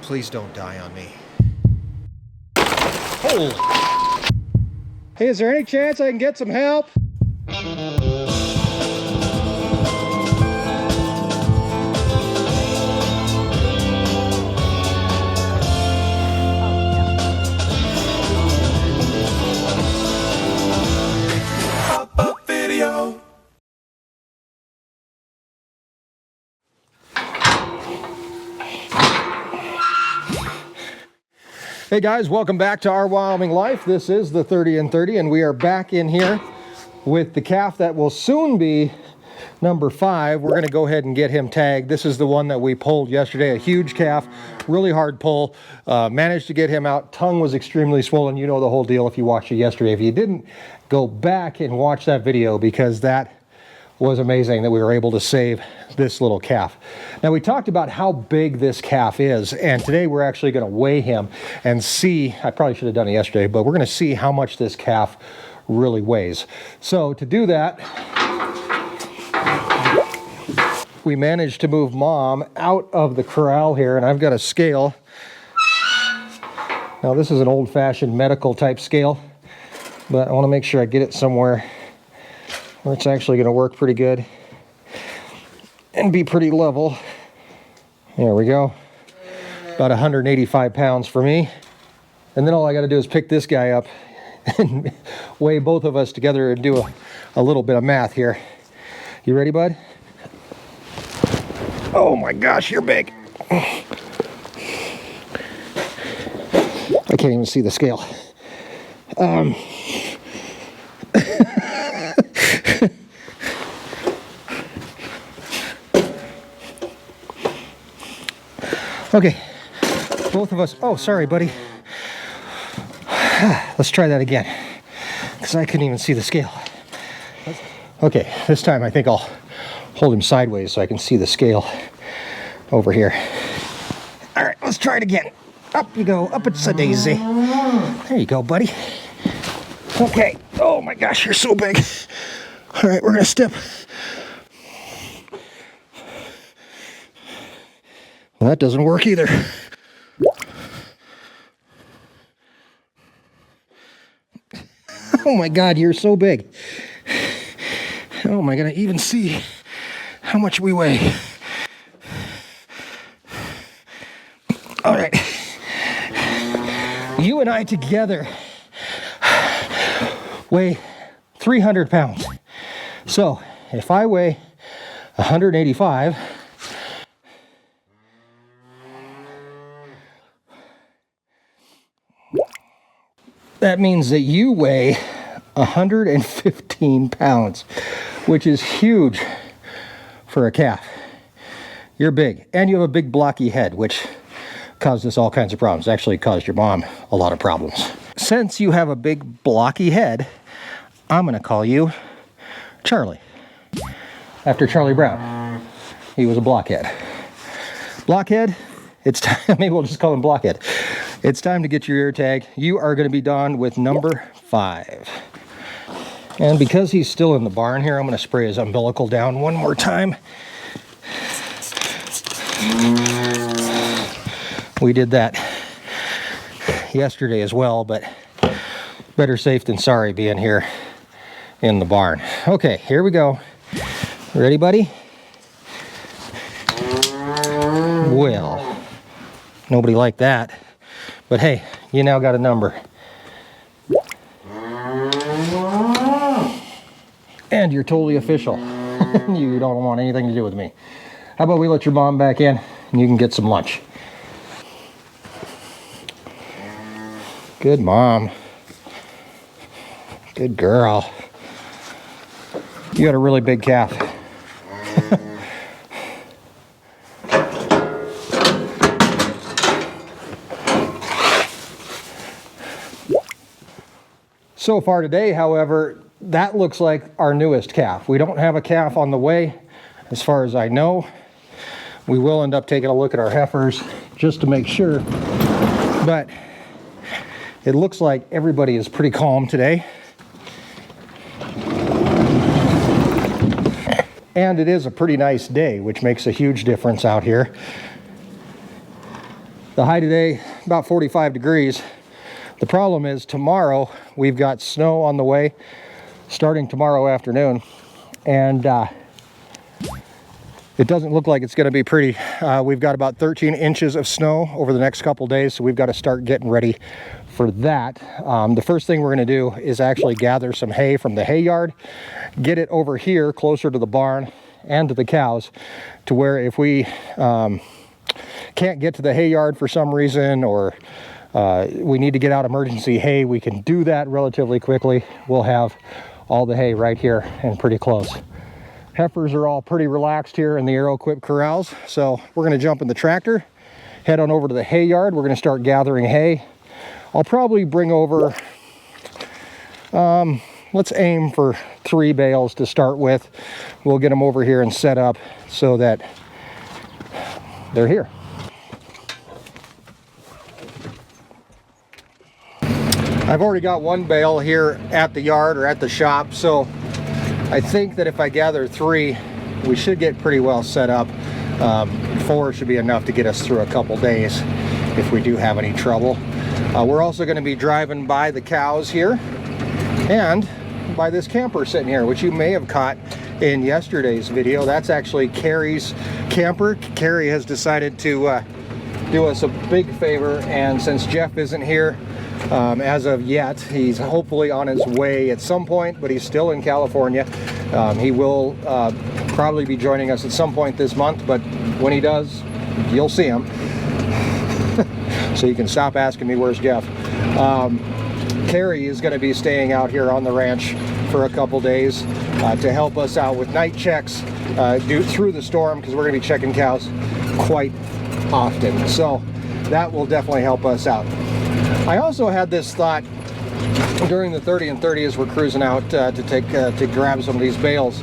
Please don't die on me. Holy! Hey, is there any chance I can get some help? Pop-up video. Hey guys, welcome back to Our Wyoming Life. This is the 30 and 30, and we are back in here with the calf that will soon be number 5. We're going to go ahead and get him tagged. This is the one that we pulled yesterday, a huge calf, really hard pull. Managed to get him out. Tongue was extremely swollen. You know the whole deal if you watched it yesterday. If you didn't, go back and watch that video because that was amazing that we were able to save this little calf. Now we talked about how big this calf is, and today we're actually going to weigh him and see, I probably should have done it yesterday, but we're going to see how much this calf really weighs. So to do that, we managed to move Mom out of the corral here, and I've got a scale. Now this is an old-fashioned medical type scale, but I want to make sure I get it somewhere where it's actually going to work pretty good and be pretty level. There we go. About 185 pounds for me. And then all I got to do is pick this guy up and weigh both of us together and do a little bit of math here. You ready, bud? Oh my gosh, you're big. I can't even see the scale. Okay, both of us. Oh, sorry, buddy. Let's try that again, because I couldn't even see the scale. Okay, this time I think I'll hold him sideways so I can see the scale over here. All right, let's try it again. Up you go, up it's a daisy. There you go, buddy. Okay, oh my gosh, you're so big. All right, we're gonna step. Well, that doesn't work either. Oh my God, you're so big. Oh my God, I even see how much we weigh. All right. You and I together weigh 300 pounds. So if I weigh 185, that means that you weigh 115 pounds, which is huge for a calf. You're big, and you have a big blocky head, which caused us all kinds of problems. Actually caused your mom a lot of problems. Since you have a big blocky head, I'm gonna call you Charlie, after Charlie Brown. He was a blockhead. Blockhead, it's time, maybe we'll just call him Blockhead. It's time to get your ear tag. You are going to be done with number 5. And because he's still in the barn here, I'm going to spray his umbilical down one more time. We did that yesterday as well, but better safe than sorry being here in the barn. Okay, here we go. Ready, buddy? Well, nobody liked that. But hey, you now got a number. And you're totally official. You don't want anything to do with me. How about we let your mom back in and you can get some lunch. Good mom. Good girl. You got a really big calf. So far today, however, that looks like our newest calf. We don't have a calf on the way, as far as I know. We will end up taking a look at our heifers just to make sure. But it looks like everybody is pretty calm today. And it is a pretty nice day, which makes a huge difference out here. The high today, about 45 degrees. The problem is tomorrow we've got snow on the way, starting tomorrow afternoon, and it doesn't look like it's going to be pretty. We've got about 13 inches of snow over the next couple days, so we've got to start getting ready for that. The first thing we're going to do is actually gather some hay from the hay yard, get it over here closer to the barn and to the cows, to where if we can't get to the hay yard for some reason, or we need to get out emergency hay, we can do that relatively quickly. We'll have all the hay right here and pretty close. Heifers are all pretty relaxed here in the Aero-equipped corrals, so we're going to jump in the tractor, head on over to the hay yard. We're going to start gathering hay. I'll probably bring over, let's aim for 3 bales to start with. We'll get them over here and set up so that they're here. I've already got 1 bale here at the yard or at the shop, so I think that if I gather 3, we should get pretty well set up. 4 should be enough to get us through a couple days if we do have any trouble. We're also going to be driving by the cows here and by this camper sitting here, which you may have caught in yesterday's video. That's actually Carrie's camper. Carrie has decided to do us a big favor, and since Jeff isn't here as of yet, he's hopefully on his way at some point, but he's still in California. He will probably be joining us at some point this month, but when he does, you'll see him. So you can stop asking me, where's Jeff? Carrie is going to be staying out here on the ranch for a couple days to help us out with night checks through the storm, because we're going to be checking cows quite often. So that will definitely help us out. I also had this thought during the 30 and 30 as we're cruising out to grab some of these bales,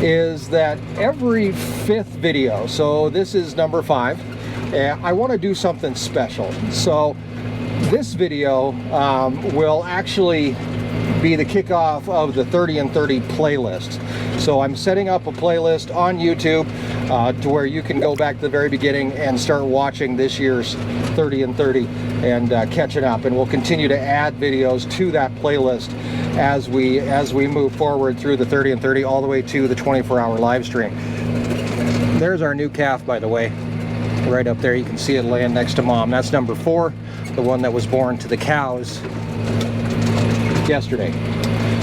is that every 5th video, so this is number 5, I want to do something special. So this video will actually be the kickoff of the 30 and 30 playlist. So I'm setting up a playlist on YouTube to where you can go back to the very beginning and start watching this year's 30 and 30 and catching up. And we'll continue to add videos to that playlist as we move forward through the 30 and 30 all the way to the 24-hour live stream. There's our new calf, by the way, right up there. You can see it laying next to Mom. That's number 4, the one that was born to the cows yesterday.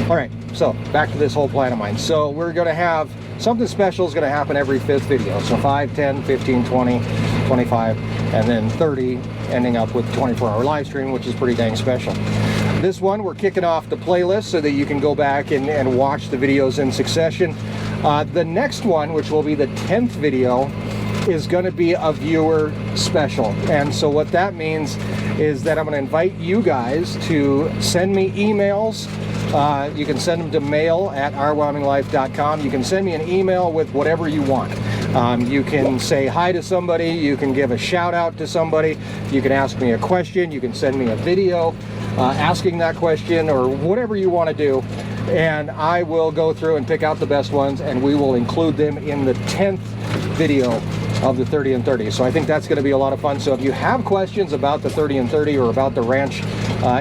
All right, so back to this whole plan of mine. So we're going to have something special is going to happen every 5th video. So 5, 10, 15, 20, 25, and then 30, ending up with the 24-hour live stream, which is pretty dang special. This one, we're kicking off the playlist so that you can go back and watch the videos in succession. The next one, which will be the 10th video, is going to be a viewer special. And so what that means is that I'm going to invite you guys to send me emails. You can send them to mail@ourwyominglife.com. You can send me an email with whatever you want. You can say hi to somebody, you can give a shout out to somebody, you can ask me a question, you can send me a video asking that question, or whatever you want to do, and I will go through and pick out the best ones, and we will include them in the 10th video of the 30 and 30. So I think that's going to be a lot of fun. So if you have questions about the 30 and 30 or about the ranch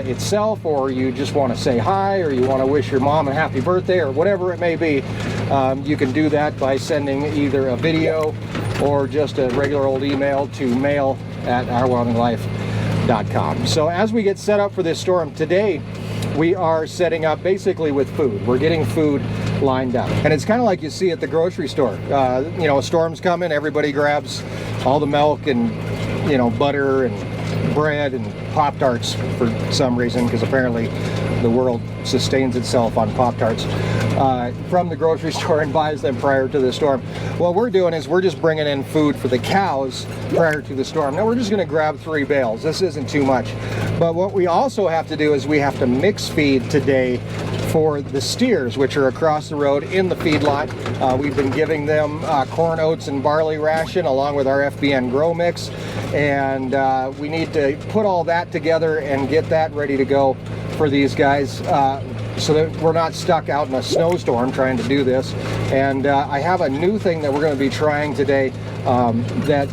itself, or you just want to say hi, or you want to wish your mom a happy birthday, or whatever it may be, you can do that by sending either a video or just a regular old email to mail@ourwyominglife.com. So as we get set up for this storm today, we are setting up basically with food. We're getting food lined up, and it's kind of like you see at the grocery store. You know, a storm's coming, everybody grabs all the milk and, you know, butter and bread and Pop-Tarts for some reason, because apparently the world sustains itself on Pop-Tarts from the grocery store and buys them prior to the storm. What we're doing is we're just bringing in food for the cows prior to the storm. Now we're just going to grab 3 bales. This isn't too much. But what we also have to do is we have to mix feed today for the steers, which are across the road in the feedlot. We've been giving them corn, oats, and barley ration along with our FBN Grow Mix, and we need to put all that together and get that ready to go for these guys so that we're not stuck out in a snowstorm trying to do this. And I have a new thing that we're going to be trying today that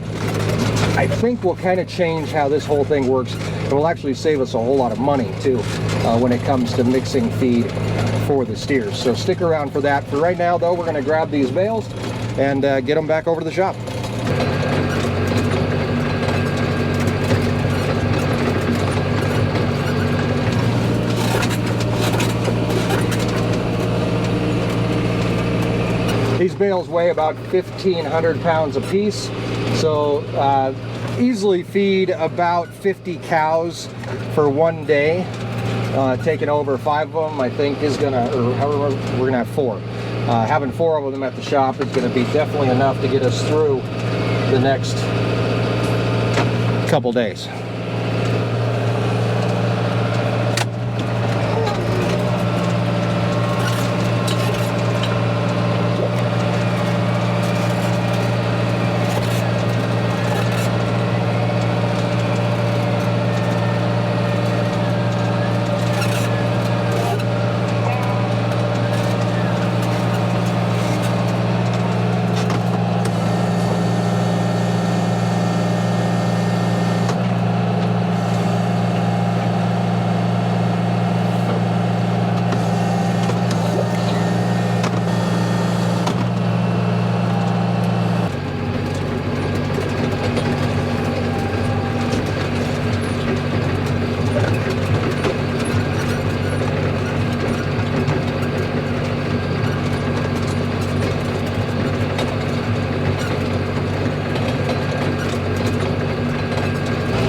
I think will kind of change how this whole thing works. It will actually save us a whole lot of money too when it comes to mixing feed for the steers. So stick around for that. For right now though, we're going to grab these bales and get them back over to the shop. These bales weigh about 1,500 pounds a piece, so easily feed about 50 cows for one day. Taking over 5 of them, I think, is gonna, or however, we're gonna have 4. Having 4 of them at the shop is gonna be definitely enough to get us through the next couple days.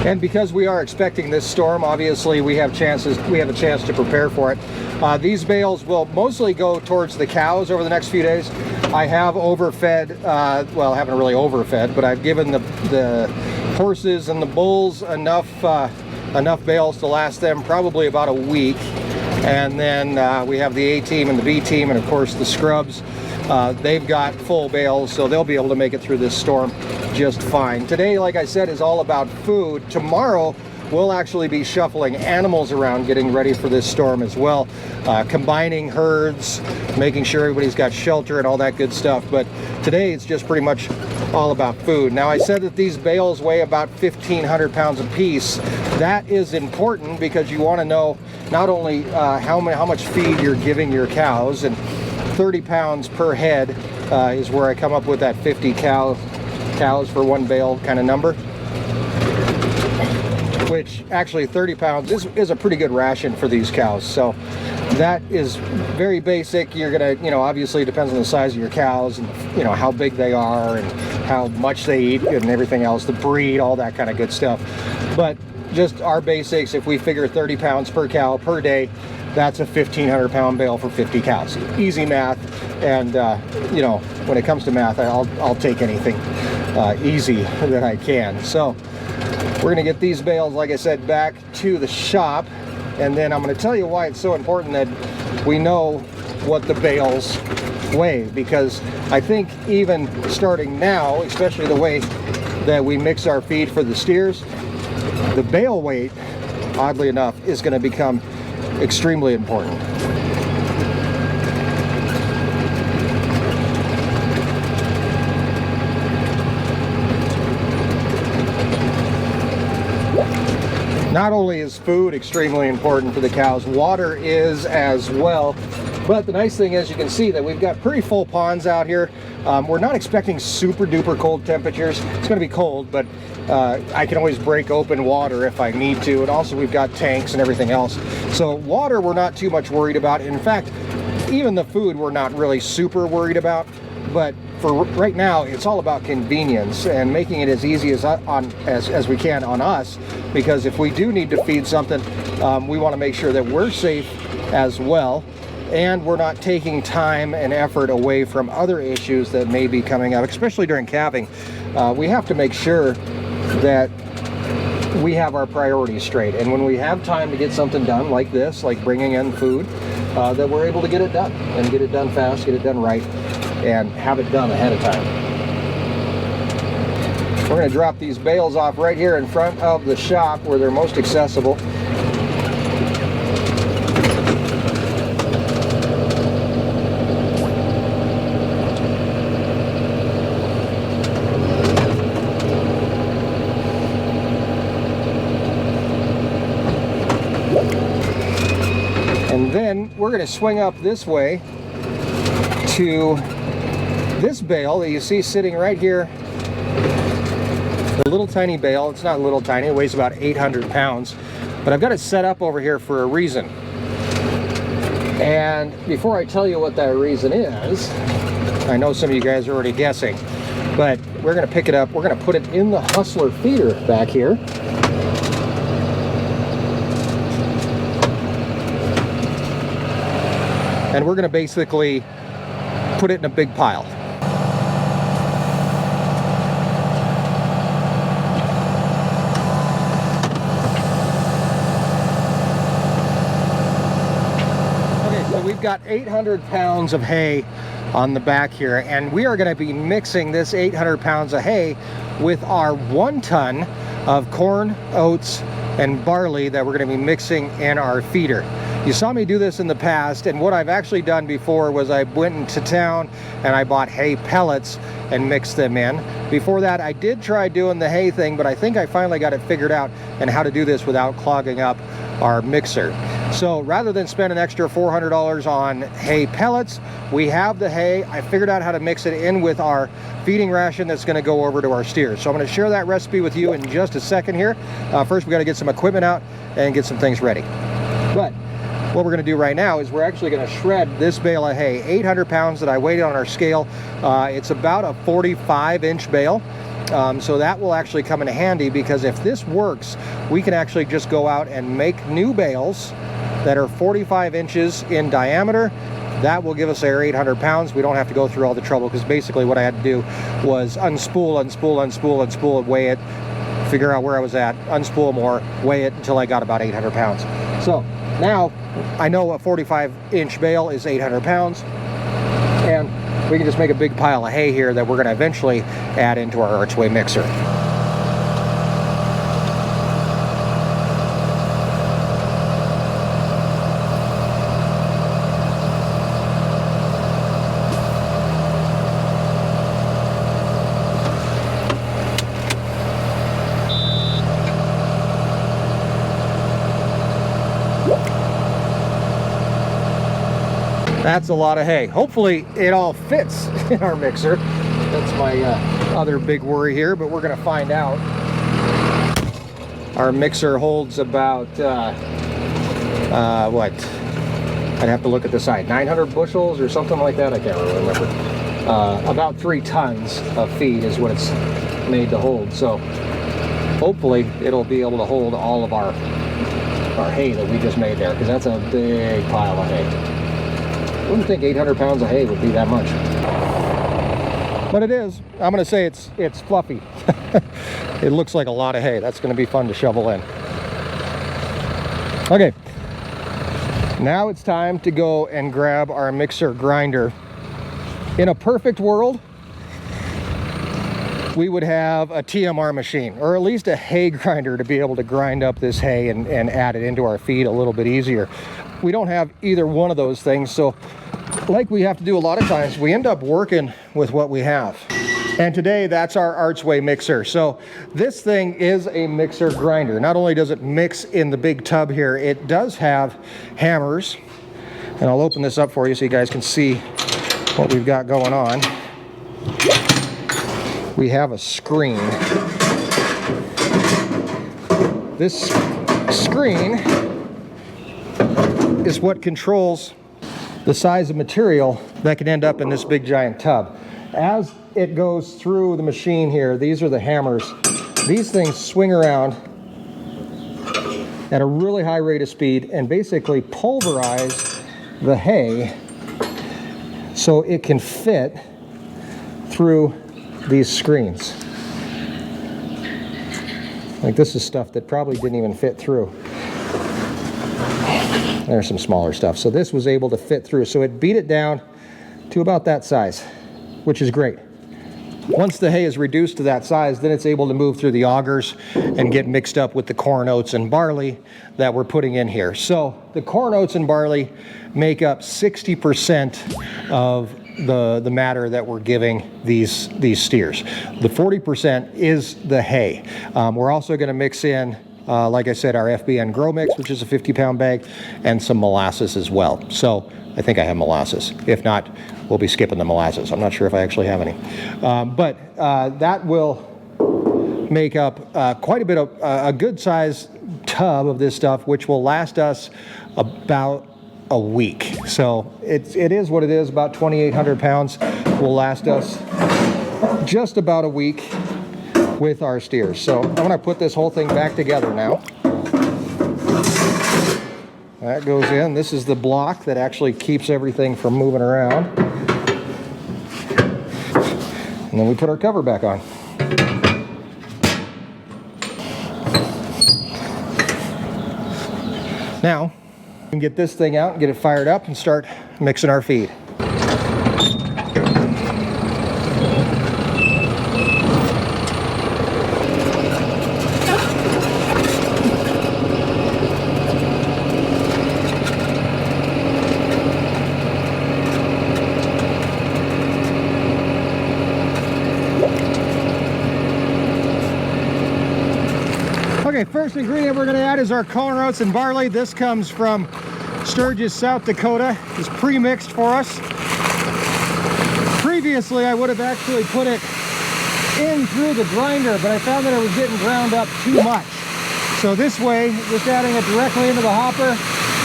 And because we are expecting this storm, obviously we have a chance to prepare for it. These bales will mostly go towards the cows over the next few days. I have overfed, well, I haven't really overfed, but I've given the horses and the bulls enough bales to last them probably about a week. And then we have the A team and the B team, and of course the scrubs. They've got full bales, so they'll be able to make it through this storm just fine. Today, like I said, is all about food. Tomorrow, we'll actually be shuffling animals around, getting ready for this storm as well. Combining herds, making sure everybody's got shelter and all that good stuff. But today, it's just pretty much all about food. Now, I said that these bales weigh about 1,500 pounds a piece. That is important because you want to know not only how much feed you're giving your cows, and 30 pounds per head is where I come up with that 50 cows for one bale kind of number, which actually 30 pounds is a pretty good ration for these cows. So that is very basic. You're gonna, obviously it depends on the size of your cows and how big they are and how much they eat and everything else, the breed, all that kind of good stuff. But just our basics, if we figure 30 pounds per cow per day, that's a 1,500 pound bale for 50 cows. Easy math. And when it comes to math, I'll take anything easy that I can. So we're gonna get these bales, like I said, back to the shop, and then I'm gonna tell you why it's so important that we know what the bales weigh, because I think even starting now, especially the way that we mix our feed for the steers, the bale weight, oddly enough, is going to become extremely important. Not only is food extremely important for the cows, water is as well. But the nice thing is you can see that we've got pretty full ponds out here. We're not expecting super duper cold temperatures. It's going to be cold, but I can always break open water if I need to. And also we've got tanks and everything else. So water we're not too much worried about. In fact, even the food we're not really super worried about. But for right now, it's all about convenience and making it as easy as we can on us. Because if we do need to feed something, we want to make sure that we're safe as well. And we're not taking time and effort away from other issues that may be coming up, especially during calving. We have to make sure that we have our priorities straight. And when we have time to get something done like this, like bringing in food, that we're able to get it done. And get it done fast, get it done right, and have it done ahead of time. We're going to drop these bales off right here in front of the shop where they're most accessible. And then we're going to swing up this way to this bale that you see sitting right here. The little tiny bale. It's not little tiny, it weighs about 800 pounds. But I've got it set up over here for a reason. And before I tell you what that reason is, I know some of you guys are already guessing, but we're going to pick it up. We're going to put it in the Hustler feeder back here. And we're going to basically put it in a big pile. We've got 800 pounds of hay on the back here, and we are going to be mixing this 800 pounds of hay with our 1 ton of corn, oats, and barley that we're going to be mixing in our feeder. You saw me do this in the past, and what I've actually done before was I went into town and I bought hay pellets and mixed them in. Before that, I did try doing the hay thing, but I think I finally got it figured out and how to do this without clogging up our mixer. So rather than spend an extra $400 on hay pellets, we have the hay. I figured out how to mix it in with our feeding ration that's going to go over to our steers. So I'm going to share that recipe with you in just a second here. First, we got to get some equipment out and get some things ready. But what we're going to do right now is we're actually going to shred this bale of hay, 800 pounds that I weighed on our scale. It's about a 45-inch bale. So that will actually come in handy, because if this works, we can actually just go out and make new bales that are 45 inches in diameter. That will give us our 800 pounds. We don't have to go through all the trouble, because basically what I had to do was unspool, weigh it, figure out where I was at, unspool more, weigh it until I got about 800 pounds. So now I know a 45-inch bale is 800 pounds, and we can just make a big pile of hay here that we're going to eventually add into our archway mixer. That's a lot of hay. Hopefully it all fits in our mixer. That's my other big worry here, but we're going to find out. Our mixer holds about, what? I'd have to look at the side. 900 bushels or something like that. I can't really remember. About 3 tons of feed is what it's made to hold. So hopefully it'll be able to hold all of our hay that we just made there, because that's a big pile of hay. I wouldn't think 800 pounds of hay would be that much, but it is. I'm going to say it's fluffy. It looks like a lot of hay. That's going to be fun to shovel in. Okay, now it's time to go and grab our mixer grinder. In a perfect world, we would have a TMR machine, or at least a hay grinder, to be able to grind up this hay and add it into our feed a little bit easier. We don't have either one of those things, so like we have to do a lot of times, we end up working with what we have. And today, that's our archway mixer. So this thing is a mixer grinder. Not only does it mix in the big tub here, it does have hammers. And I'll open this up for you so you guys can see what we've got going on. We have a screen. This screen is what controls the size of material that can end up in this big giant tub. As it goes through the machine here, these are the hammers. These things swing around at a really high rate of speed and basically pulverize the hay so it can fit through these screens. Like, this is stuff that probably didn't even fit through. There's some smaller stuff. So this was able to fit through. So it beat it down to about that size, which is great. Once the hay is reduced to that size, then it's able to move through the augers and get mixed up with the corn, oats, and barley that we're putting in here. So the corn, oats, and barley make up 60% of the matter that we're giving these steers. The 40% is the hay. We're also going to mix in like I said, our FBN Grow Mix, which is a 50-pound bag, and some molasses as well. So I think I have molasses. If not, we'll be skipping the molasses. I'm not sure if I actually have any. But that will make up quite a bit of a good size tub of this stuff, which will last us about a week. So it is what it is. About 2,800 pounds will last us just about a week with our steers. So I'm going to put this whole thing back together now. That goes in. This is the block that actually keeps everything from moving around. And then we put our cover back on. Now, we can get this thing out and get it fired up and start mixing our feed. Okay, first ingredient we're going to add is our corn oats and barley. This comes from Sturgis, South Dakota. It's pre-mixed for us. Previously, I would have actually put it in through the grinder, but I found that it was getting ground up too much. So this way, just adding it directly into the hopper,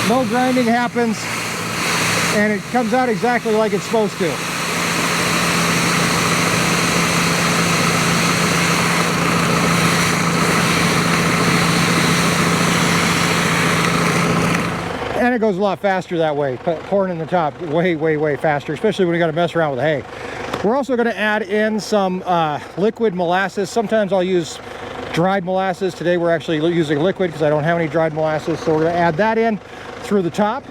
no grinding happens, and it comes out exactly like it's supposed to. And it goes a lot faster that way, pouring in the top way faster, especially when you got to mess around with hay. We're also going to add in some liquid molasses. Sometimes I'll use dried molasses. Today we're actually using liquid because I don't have any dried molasses, so we're going to add that in through the top.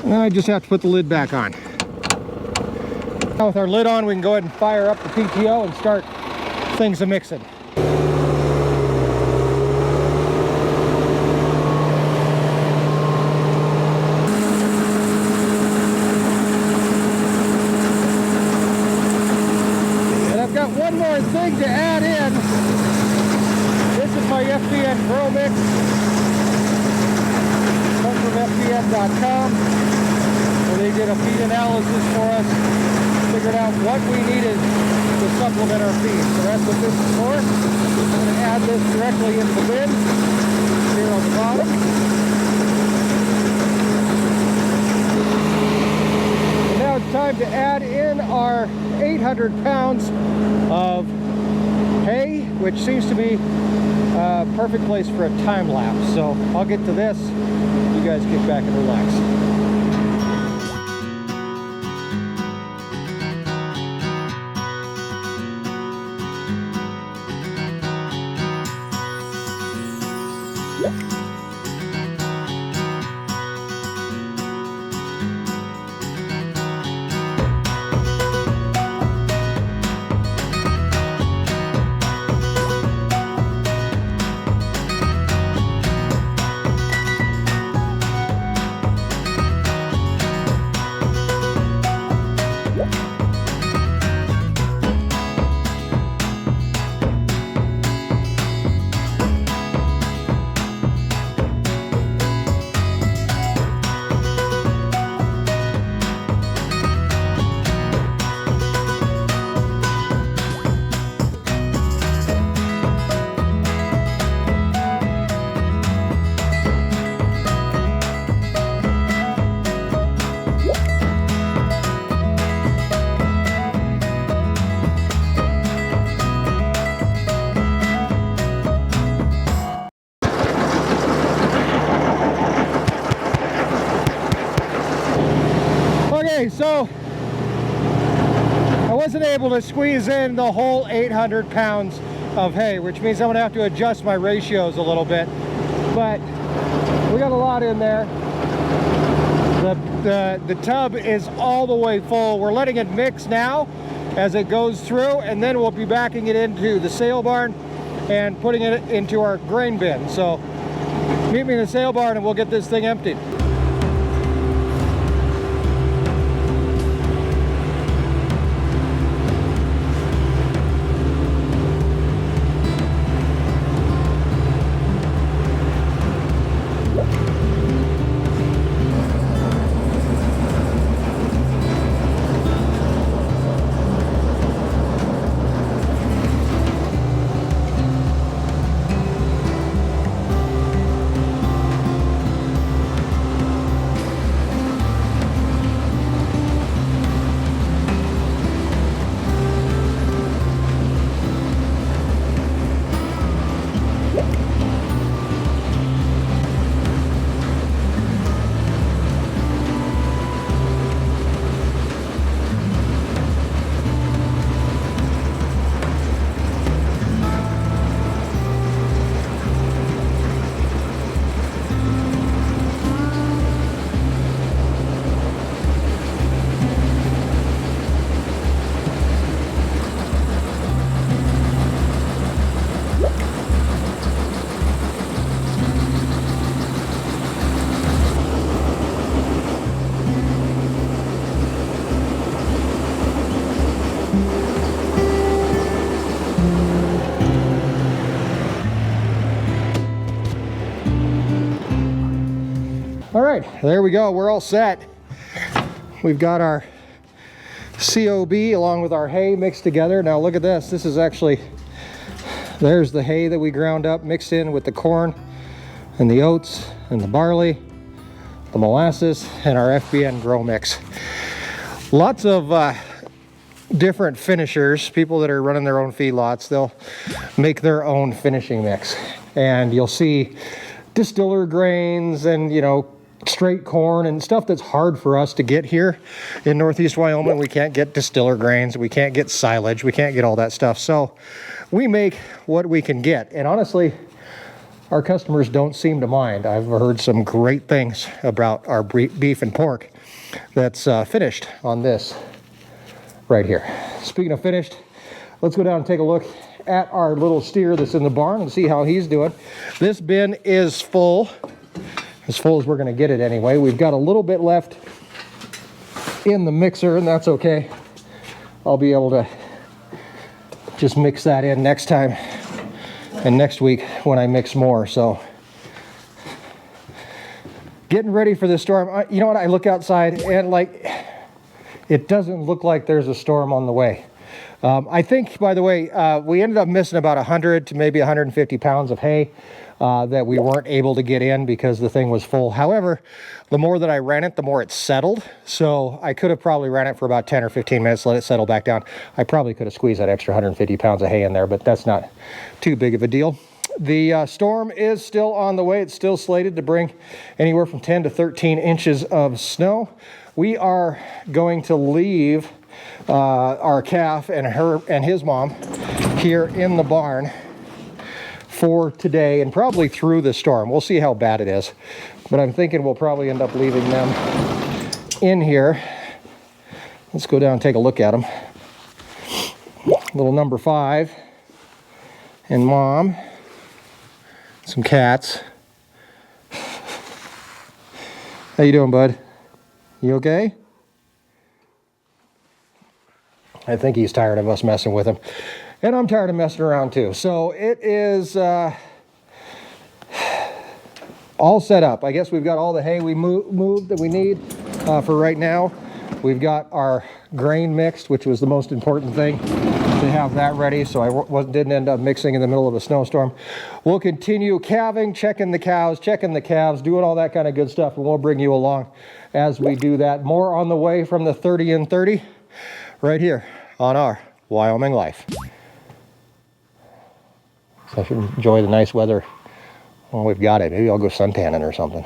Now I just have to put the lid back on. Now with our lid on, we can go ahead and fire up the PTO and start things a-mixing. And I've got one more thing to add in. This is my FBN Grow Mix. Comes from FBN.com, where they did a feed analysis for us. Figured out what we needed to supplement our feed. So that's what this is for. I'm going to add this directly into the bin here on the bottom. And now it's time to add in our 800 pounds of hay, which seems to be a perfect place for a time lapse. So I'll get to this. You guys kick back and relax. Okay, so I wasn't able to squeeze in the whole 800 pounds of hay, which means I'm going to have to adjust my ratios a little bit, but we got a lot in there. The tub is all the way full. We're letting it mix now as it goes through, and then we'll be backing it into the sale barn and putting it into our grain bin. So meet me in the sale barn and we'll get this thing emptied. All right, there we go. We're all set. We've got our COB along with our hay mixed together. Now look at this. This is actually, there's the hay that we ground up mixed in with the corn and the oats and the barley, the molasses, and our FBN grow mix. Lots of different finishers, people that are running their own feedlots, they'll make their own finishing mix. And you'll see distiller grains and, you know, straight corn and stuff that's hard for us to get here in Northeast Wyoming. We can't get distiller grains, we can't get silage, we can't get all that stuff. So we make what we can get. And honestly, our customers don't seem to mind. I've heard some great things about our beef and pork that's finished on this right here. Speaking of finished, let's go down and take a look at our little steer that's in the barn and see how he's doing. This bin is full, as full as we're gonna get it anyway. We've got a little bit left in the mixer, and that's okay. I'll be able to just mix that in next time and next week when I mix more. So getting ready for this storm. You know what, I look outside and like, it doesn't look like there's a storm on the way. I think, by the way, we ended up missing about 100 to maybe 150 pounds of hay that we weren't able to get in because the thing was full. However, the more that I ran it, the more it settled. So I could have probably ran it for about 10 or 15 minutes, let it settle back down. I probably could have squeezed that extra 150 pounds of hay in there, but that's not too big of a deal. The storm is still on the way. It's still slated to bring anywhere from 10 to 13 inches of snow. We are going to leave our calf and his mom here in the barn for today and probably through the storm. We'll see how bad it is, but I'm thinking we'll probably end up leaving them in here. Let's go down and take a look at them. Little number 5 and mom, some cats. How you doing, bud? You okay? I think he's tired of us messing with him. And I'm tired of messing around too. So it is all set up. I guess we've got all the hay we moved that we need for right now. We've got our grain mixed, which was the most important thing, to have that ready so I didn't end up mixing in the middle of a snowstorm. We'll continue calving, checking the cows, checking the calves, doing all that kind of good stuff, and we'll bring you along as we do that. More on the way from the 30 and 30 right here on Our Wyoming Life. So I should enjoy the nice weather while we've got it. Maybe I'll go suntanning or something.